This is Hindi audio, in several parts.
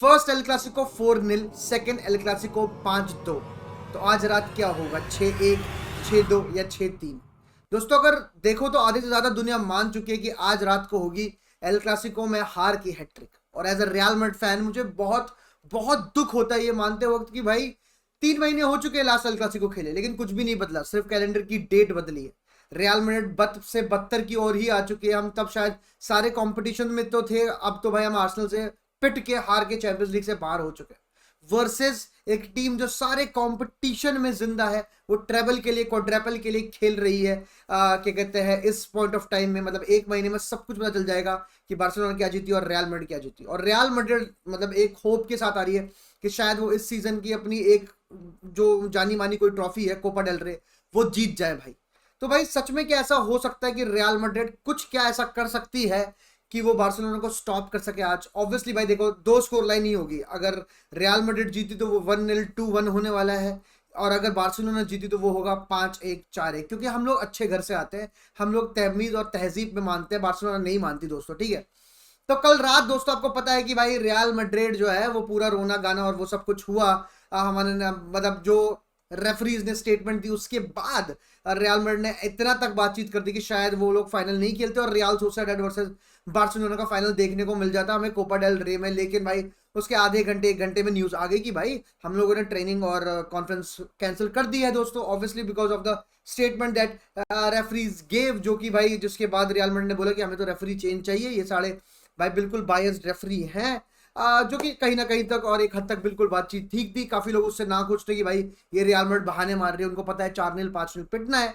First El Clasico 4-0, second El Clasico 5-2। तो आज रात क्या होगा, 6-1, 6-2 या 6-3? दोस्तों अगर देखो तो आधे से ज्यादा दुनिया मान चुकी है कि आज रात को होगी एल क्लासिको में हार की हैट्रिक। और as a Real Madrid fan मुझे बहुत बहुत दुख होता है ये मानते वक्त कि भाई 3 महीने हो चुके हैं लास्ट एल क्लासिको खेले, लेकिन कुछ भी नहीं बदला, सिर्फ कैलेंडर की डेट बदली है। रियल मैड्रिड बद से बदतर की ओर ही आ चुके हैं। हम तब शायद सारे कंपटीशन में तो थे, अब तो भाई हम आर्सेनल से पिट के हार के चैंपियंस लीग से बाहर हो चुके हैं। वर्सेस एक टीम जो सारे कंपटीशन में जिंदा है, वो ट्रेबल के लिए, क्वाड्रेपल के लिए खेल रही है। क्या कहते हैं, इस पॉइंट ऑफ टाइम में मतलब 1 महीने में सब कुछ पता चल जाएगा कि बार्सिलोना क्या जीती और रियल मैड्रिड क्या जीती। और रियल मैड्रिड मतलब एक होप के साथ आ रही है कि शायद वो इस सीजन की अपनी एक जो जानी मानी कोई ट्रॉफी है, कोपा डेल रे, वो जीत जाए भाई। तो भाई सच में क्या ऐसा हो सकता है कि रियल मैड्रिड कुछ क्या ऐसा कर सकती है कि वो बार्सिलोना को स्टॉप कर सके आज? ऑब्वियसली भाई देखो, दो स्कोर लाइन ही होगी। अगर रियल मैड्रिड जीती तो वो 1-0, 2-1 होने वाला है। और अगर बार्सिलोना जीती तो वो होगा 5-1, 4-1। क्योंकि हम लोग अच्छे घर से आते हैं, हम लोग तहमीज और तहजीब में मानते हैं, बार्सिलोना नहीं मानती दोस्तों, ठीक है। तो कल रात दोस्तों आपको पता है कि भाई रियल मैड्रिड जो है वो पूरा रोना गाना और वो सब कुछ हुआ। हमारे मतलब जो रेफरीज ने स्टेटमेंट दी उसके बाद रियल मैड्रिड ने इतना तक बातचीत कर दी कि शायद वो लोग फाइनल नहीं खेलते और रियल सोसिएडाड वर्सेस बार्सिलोना का फाइनल देखने को मिल जाता हमें कोपा डेल रे में। लेकिन भाई उसके आधे घंटे 1 घंटे में न्यूज आ गई कि भाई हम लोगों ने ट्रेनिंग और कॉन्फ्रेंस कैंसिल कर दी है दोस्तों, obviously because of the statement that referees gave. जो कि भाई जिसके बाद रियल मैड्रिड ने बोला कि हमें तो रेफरी चेंज चाहिए, ये साढ़े भाई बिल्कुल बायस्ड रेफरी हैं। जो कि कहीं ना कहीं तक और एक हद तक बिल्कुल बातचीत ठीक थी। काफी लोग उससे ना खुश थे कि भाई ये रियल मैड्रिड बहाने मार रही है, उनको पता है 4-0 5-0 पिटना है।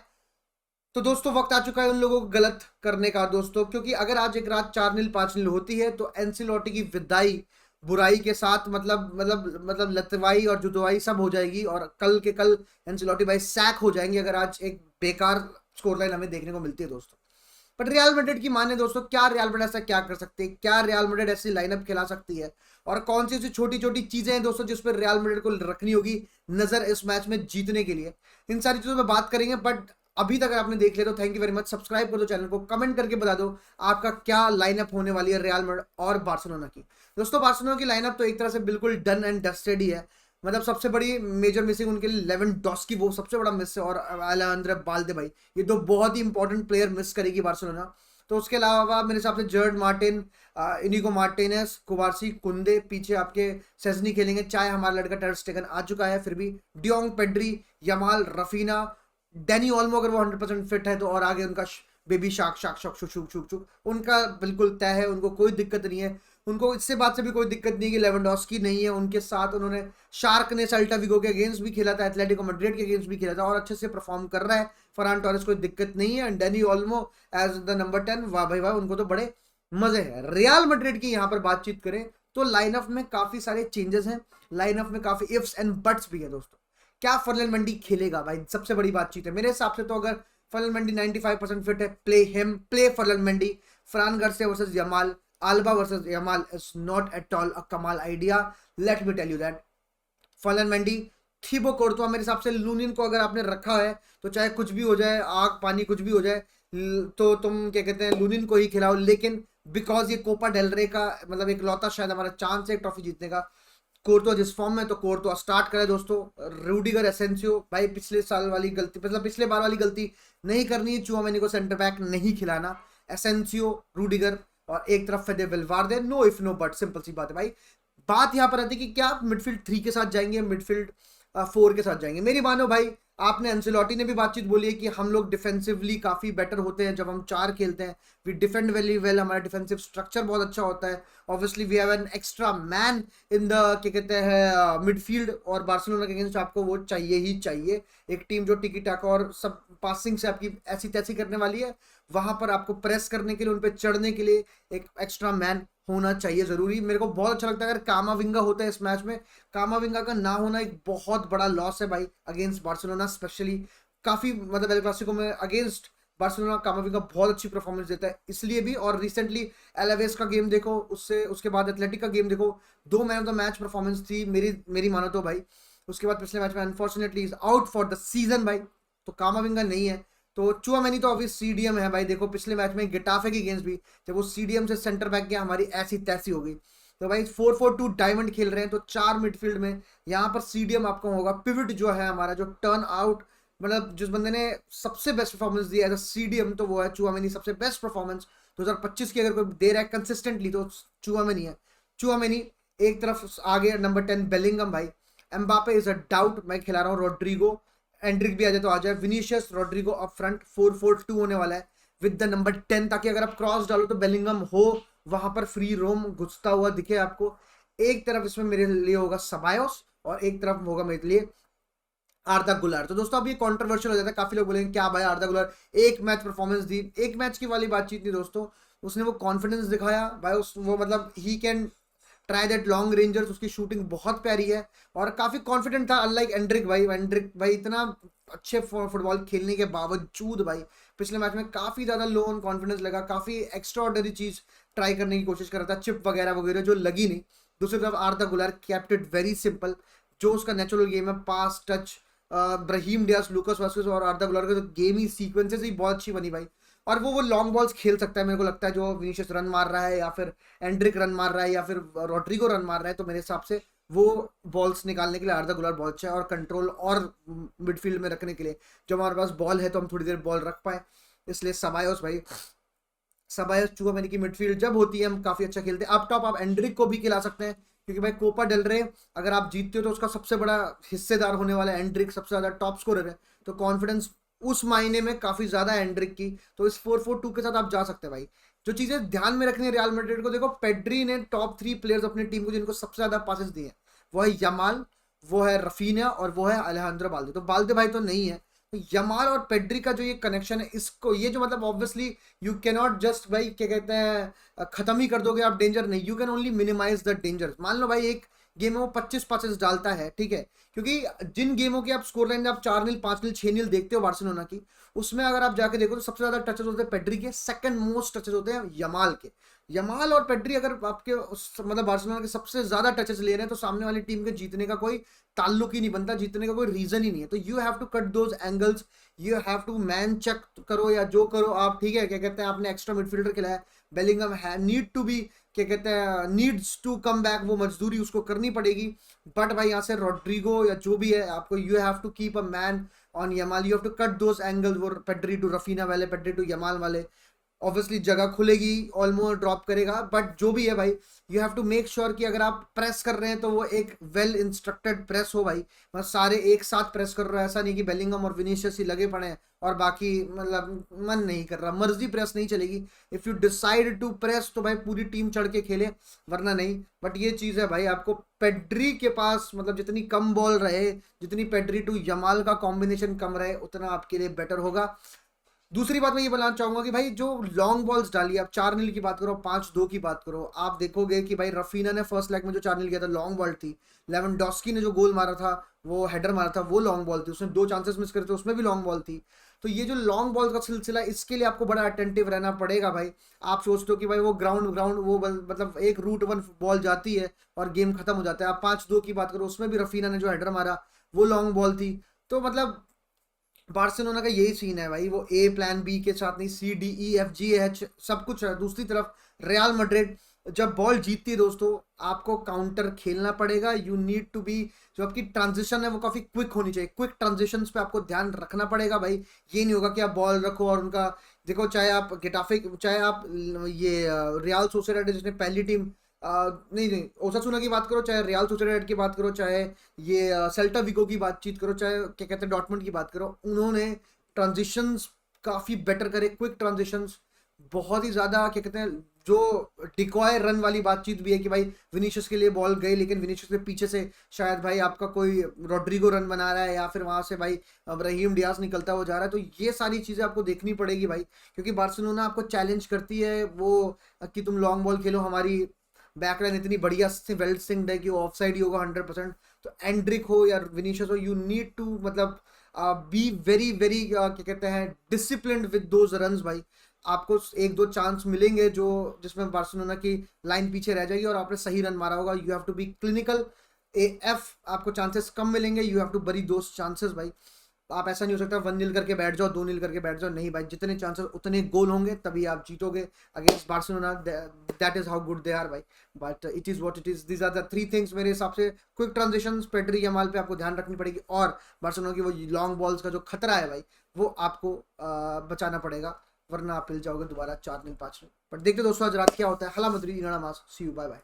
तो दोस्तों वक्त आ चुका है उन लोगों को गलत करने का दोस्तों, क्योंकि अगर आज एक रात 4-0 5-0 होती है तो एंसिलोटी की विदाई बुराई के साथ मतलब लतवाई और जुदवाई सब हो जाएगी। और कल के कल एंसिलोटी भाई सैक हो जाएंगे अगर आज एक बेकार स्कोर लाइन हमें देखने को मिलती है दोस्तों। बट रियल मैड्रिड की माने दोस्तों, क्या रियल मैड्रिड ऐसा क्या कर सकती है, क्या रियल मैड्रिड ऐसी लाइनअप खिला सकती है, और कौन सी ऐसी छोटी छोटी चीजें हैं दोस्तों जिस पर रियल मैड्रिड को रखनी होगी नजर इस मैच में जीतने के लिए, इन सारी चीजों पर बात करेंगे। बट अभी तक अगर आपने देख लिया तो thank you very much, subscribe कर दो चैनल को, कमेंट करके बता दो आपका क्या लाइनअप होने वाली है रियल मैड्रिड और बार्सिलोना की। दोस्तों बार्सिलोना की लाइनअप तो एक तरह से बिल्कुल डन एंड डस्टेड ही है। मतलब सबसे बड़ी मेजर मिसिंग उनके लिए लेवेंडोस्की, वो सबसे बड़ा मिस है, और अलेजांद्रो बाल्दे भाई, ये दो बहुत ही इंपॉर्टेंट प्लेयर मिस करेगी बार्सिलोना। तो उसके अलावा मेरे हिसाब से जर्ड मार्टिन, इनिगो मार्टिनेस, कुबारसी, कुंदे, पीछे आपके सेजनी खेलेंगे, चाहे हमारा लड़का टर स्टेगन आ चुका है फिर भी, de Jong, Pedri, Yamal, Rafina, Danny Olmo अगर वो 100% फिट है तो, और आगे उनका बेबी शाक शाक शक शुक शुक शुक शुक उनका बिल्कुल तय है, उनको कोई दिक्कत नहीं है। उनको इससे बात से भी कोई दिक्कत नहीं है कि लेवेंडोस्की नहीं है उनके साथ। उन्होंने शार्क ने सेल्टा विगो के अगेंस्ट भी खेला था, एथलेटिको मैड्रिड के अगेंस्ट भी खेला था और अच्छे से परफॉर्म कर रहा है। फरहान टोरेस कोई दिक्कत नहीं है, and Dani Olmo as the number 10, वाह भाई वाह, उनको तो बड़े मजे हैं। रियल मैड्रिड की यहाँ पर बातचीत करें तो लाइनअप में काफी सारे चेंजेस हैं, लाइनअप में काफी इफ्स एंड बट्स भी है दोस्तों। क्या फर्लन मंडी खेलेगा भाई, सबसे बड़ी बातचीत है मेरे हिसाब से। तो अगर फर्लन मंडी 95% फिट है, play him, play Ferland Mendy. Fran Garcia versus Yamal, Alba versus Yamal is not at all a कमाल idea, let me tell you that. Ferland Mendy, Thibaut Courtois, मेरे हिसाब से लूनिन को अगर आपने रखा है तो चाहे कुछ भी हो जाए, आग पानी कुछ भी हो जाए, तो तुम क्या कहते हैं लूनिन को ही खिलाओ। लेकिन बिकॉज ये कोपा डेल रे का मतलब एक लौता शायद हमारा चांस है ट्रॉफी जीतने का, कोर्तुआ जिस फॉर्म में, तो कोर्तुआ स्टार्ट करे दोस्तों। रूडिगर, एसेंसियो भाई, पिछले साल वाली गलती, मतलब पिछले बार वाली गलती नहीं करनी है, चुआमेनी को सेंटर बैक नहीं खिलाना। एसेंसियो, रूडिगर, और एक तरफ Fede Valverde, no if no but, simple सी बात है भाई। बात यहां पर आती है कि क्या आप मिडफील्ड 3 के साथ जाएंगे, मिडफील्ड 4 के साथ जाएंगे? मेरी मानो भाई, आपने एंसेलोटी ने भी बातचीत बोली है कि हम लोग डिफेंसिवली काफी बेटर होते हैं जब हम 4 खेलते हैं, वी डिफेंड वेरी वेल, हमारा डिफेंसिव स्ट्रक्चर बहुत अच्छा होता है। Obviously we have an extra man in the क्या कहते हैं मिडफील्ड, और बार्सिलोना के अगेंस्ट आपको वो चाहिए ही चाहिए। एक टीम जो टिकी टाका और सब पासिंग से आपकी ऐसी तैसी करने वाली है, वहां पर आपको प्रेस करने के लिए, उन पर चढ़ने के लिए एक एक्स्ट्रा मैन होना चाहिए जरूरी। मेरे को बहुत अच्छा लगता है अगर कामाविंगा होता है इस मैच में। कामाविंगा का ना होना एक बहुत बड़ा लॉस है भाई अगेंस्ट बार्सिलोना, स्पेशली काफी मतलब एल क्लासिको में अगेंस्ट बार्सिलोना कामाविंगा बहुत अच्छी परफॉर्मेंस देता है इसलिए भी। और रिसेंटली एलावेस का गेम देखो, उससे उसके बाद एथलेटिक का गेम देखो, 2 man of the match performance थी मेरी मानो तो भाई। उसके बाद पिछले मैच में unfortunately is out for the season भाई, तो कामाविंगा नहीं है। तो चुआमेनी तो अभी सीडीएम है भाई, देखो पिछले मैच में गिटाफे के गेम्स भी जब वो सीडीएम से सेंटर बैक गया हमारी ऐसी तैसी हो गई। तो भाई 4-4-2 डायमंड खेल रहे हैं, तो 4 मिडफील्ड में यहाँ पर सीडीएम आपका होगा। पिविट जो है हमारा, जो टर्न आउट, मतलब जिस बंदे ने सबसे बेस्ट परफॉर्मेंस दी एज अ सीडीएम, तो वो है चुआमेनी। सबसे बेस्ट परफॉर्मेंस 2025 की अगर कोई दे रहा है कंसिस्टेंटली तो चुआमेनी है। चुआमेनी एक तरफ आगे, नंबर 10 बेलिंगम भाई। एम्बापे इज अ डाउट, मैं खिला रहा हूँ रोड्रिगो। एंड्रिक भी आ जाए तो आ जाए। विनीशियस, रोड्रिगो अप फ्रंट, 4-4-2 होने वाला है विद द नंबर 10, ताकि अगर आप क्रॉस डालो तो बेलिंगम हो वहां पर फ्री रोम घुसता हुआ दिखे आपको। एक तरफ इसमें मेरे लिए होगा सबायोस और एक तरफ होगा मेरे लिए आर्दा गुलर। तो दोस्तों अब ये कंट्रोवर्शियल हो जाता है, काफी लोग बोलेंगे क्या भाई आर्दा गुलर एक मैच परफॉर्मेंस दी। एक मैच की वाली बातचीत नहीं दोस्तों, उसने वो कॉन्फिडेंस दिखाया भाई, उस वो मतलब he can try that long rangers. उसकी शूटिंग बहुत प्यारी है और काफी कॉन्फिडेंट था, अनलाइक एंड्रिक भाई। एंड्रिक भाई इतना अच्छे फुटबॉल खेलने के बावजूद भाई पिछले मैच में काफी ज्यादा लो ऑन कॉन्फिडेंस लगा, काफी एक्स्ट्राऑर्डिनरी चीज ट्राई करने की कोशिश कर रहा था, चिप वगैरह वगैरह जो लगी नहीं। दूसरी तरफ आर्दा गुलर केप्ट इट वेरी सिंपल, जो उसका नेचुरल गेम है, pass touch. Brahim Diaz, Lucas Vazquez और आर्दा गुलर का तो गेम ही सीक्वेंसेस ही बहुत अच्छी बनी भाई। और वो लॉन्ग बॉल्स खेल सकता है, मेरे को लगता है, जो विनीशियस रन मार रहा है या फिर एंड्रिक रन मार रहा है या फिर रोड्रिगो रन मार रहा है, तो मेरे हिसाब से वो बॉल्स निकालने के लिए आर्दा गुलर बहुत अच्छा है, और कंट्रोल और मिडफील्ड में रखने के लिए जब हमारे पास बॉल है तो हम थोड़ी देर बॉल रख पाए। इसलिए सबायोस भाई, सबायोस चुआमेनी की मिडफील्ड जब होती है हम काफी अच्छा खेलते हैं। अप टॉप आप एंड्रिक को भी खिला सकते हैं, क्योंकि भाई कोपा डेल रे अगर आप जीतते हो तो उसका सबसे बड़ा हिस्सेदार होने वाला है एंड्रिक, सबसे ज्यादा टॉप स्कोरर है, तो कॉन्फिडेंस उस मायने में काफी ज्यादा है एंड्रिक की। तो इस 4-4-2 के साथ आप जा सकते हैं भाई। जो चीजें ध्यान में रखनी है रियल मैड्रिड को, देखो पेड्री ने टॉप 3 प्लेयर्स अपनी टीम को जिनको सबसे ज्यादा पासेस दिए हैं, वो है यमाल, वो है रफीना और वो है अलेहांद्रो बाल्दे। तो बाल्दे भाई तो नहीं है, तो यमाल और पेड्री का जो ये कनेक्शन है, इसको ये जो मतलब obviously you can not just भाई क्या कहते हैं खत्म ही कर दोगे आप डेंजर, नहीं, you can only minimize the danger. मान लो भाई एक गेम में वो 25 पासेस डालता है, ठीक है, क्योंकि जिन गेमों की आप स्कोर लाइन आप 4-0, 5-0, 6-0 देखते हो बार्सिलोना की, उसमें अगर आप जाके देखो तो सबसे ज्यादा टचेस होते हैं पेड्री के, सेकंड मोस्ट टचेस होते हैं यमाल के। यमाल और पेड्री अगर आपके मतलब बार्सिलोना के सबसे ज्यादा टचेस ले रहे हैं, तो सामने वाली टीम के जीतने का कोई ताल्लुक ही नहीं बनता, जीतने का कोई रीजन ही नहीं है। तो you have to cut those angles, you have to man check करो या जो करो आप, ठीक है, क्या कहते हैं, आपने एक्स्ट्रा मिडफील्डर खिलाया, बेलिंगम है नीड टू बी क्या कहते हैं नीड्स टू कम बैक, वो मजदूरी उसको करनी पड़ेगी। बट भाई यहाँ से रोड्रिगो या जो भी है आपको, you have to keep a man on Yamal, you have to cut those angles, वो पेड्री टू रफीना वाले, पेड्री टू यमाल वाले। ऑब्वियसली जगह खुलेगी, ऑलमोस्ट ड्रॉप करेगा, बट जो भी है भाई you have to make sure कि अगर आप प्रेस कर रहे हैं तो वो एक वेल इंस्ट्रक्टेड प्रेस हो भाई, मतलब सारे एक साथ प्रेस कर रहे हो, ऐसा नहीं कि बेलिंगम और विनीशियस ही लगे पड़े हैं और बाकी मतलब मन नहीं कर रहा, मर्जी प्रेस नहीं चलेगी। If you decide to press तो भाई पूरी टीम चढ़ के खेले, वरना नहीं। बट ये चीज है भाई, आपको पेड्री के पास मतलब जितनी कम बॉल रहे, जितनी पेड्री टू यमाल का कॉम्बिनेशन कम रहे, उतना आपके लिए बेटर होगा। दूसरी बात मैं ये बताना चाहूंगा कि भाई जो लॉन्ग बॉल्स डाली, आप 4-0 की बात करो, 5-2 की बात करो, आप देखोगे कि भाई रफीना ने फर्स्ट लेग में जो 4-0 किया था लॉन्ग बॉल थी। लेवेंडोस्की ने जो गोल मारा था, वो हेडर मारा था, वो लॉन्ग बॉल थी, उसने 2 चांसेस मिस करे थे, उसमें भी लॉन्ग बॉल थी। तो ये जो लॉन्ग बॉल का सिलसिला, इसके लिए आपको बड़ा अटेंटिव रहना पड़ेगा भाई। आप सोचते हो कि भाई वो ग्राउंड ग्राउंड वो मतलब एक रूट 1 बॉल जाती है और गेम खत्म हो जाता है। आप 5-2 की बात करो, उसमें भी रफीना ने जो हेडर मारा वो लॉन्ग बॉल थी। तो मतलब बार्सिलोना का यही सीन है भाई, वो ए प्लान बी के साथ नहीं, C D E F G H सब कुछ है। दूसरी तरफ रियल मैड्रिड जब बॉल जीतती है दोस्तों, आपको काउंटर खेलना पड़ेगा, यू नीड टू बी, जो आपकी ट्रांजिशन है वो काफी क्विक होनी चाहिए, क्विक ट्रांजिशंस पे आपको ध्यान रखना पड़ेगा भाई। ये नहीं होगा कि आप बॉल रखो और उनका देखो, चाहे आप गेटाफे, चाहे आप ये रियल सोसिएडाड जिसने पहली टीम नहीं नहीं ओसासुना की बात करो, चाहे रियल सोसिएडाड की बात करो, चाहे ये सेल्टा विगो की बातचीत करो, चाहे क्या कहते हैं डॉर्टमुंड की बात करो, उन्होंने ट्रांजिशंस काफी बेटर करे, क्विक ट्रांजिशंस बहुत ही ज्यादा क्या कहते हैं, जो डिकॉय रन वाली बातचीत भी है कि भाई विनीशियस के लिए बॉल गई, लेकिन विनीशियस के पीछे से शायद भाई आपका कोई रोड्रिगो रन बना रहा है या फिर वहां से भाई ब्राहीम डियास निकलता हुआ जा रहा है। तो ये सारी चीजें आपको देखनी पड़ेगी भाई, क्योंकि बार्सिलोना आपको चैलेंज करती है वो कि तुम लॉन्ग बॉल खेलो, हमारी बैकलाइन इतनी बढ़िया से वेल सिंक्ड है कि वो ऑफ साइड ही होगा 100%। तो एंड्रिक हो या विनीशियस हो, यू नीड टू मतलब बी वेरी वेरी क्या कहते हैं डिसिप्लिन्ड विद दोज रन्स भाई। आपको 1-2 चांस मिलेंगे जो जिसमें बार्सिलोना की लाइन पीछे रह जाएगी और आपने सही रन मारा होगा, you have to be clinical A F, आपको चांसेस कम मिलेंगे, you have to bury those chances भाई। आप ऐसा नहीं हो सकता 1-0 करके बैठ जाओ, 2-0 करके बैठ जाओ, नहीं भाई, जितने चांसेस उतने गोल होंगे तभी आप जीतोगे against Barcelona. That is how good they are भाई। But it is what it is, these are the 3 things मेरे हिसाब से। क्विक ट्रांजिशन, पेड्री, यमाल पे आपको ध्यान रखनी पड़ेगी, और बार्सिलोना की वो लॉन्ग बॉल्स का जो खतरा है भाई, वो आपको बचाना पड़ेगा, वरना आप पिल जाओगे दोबारा 4-0 5-0। बट देखते दोस्तों आज रात क्या होता है। हला मदरी, सी यू, बाय बाय।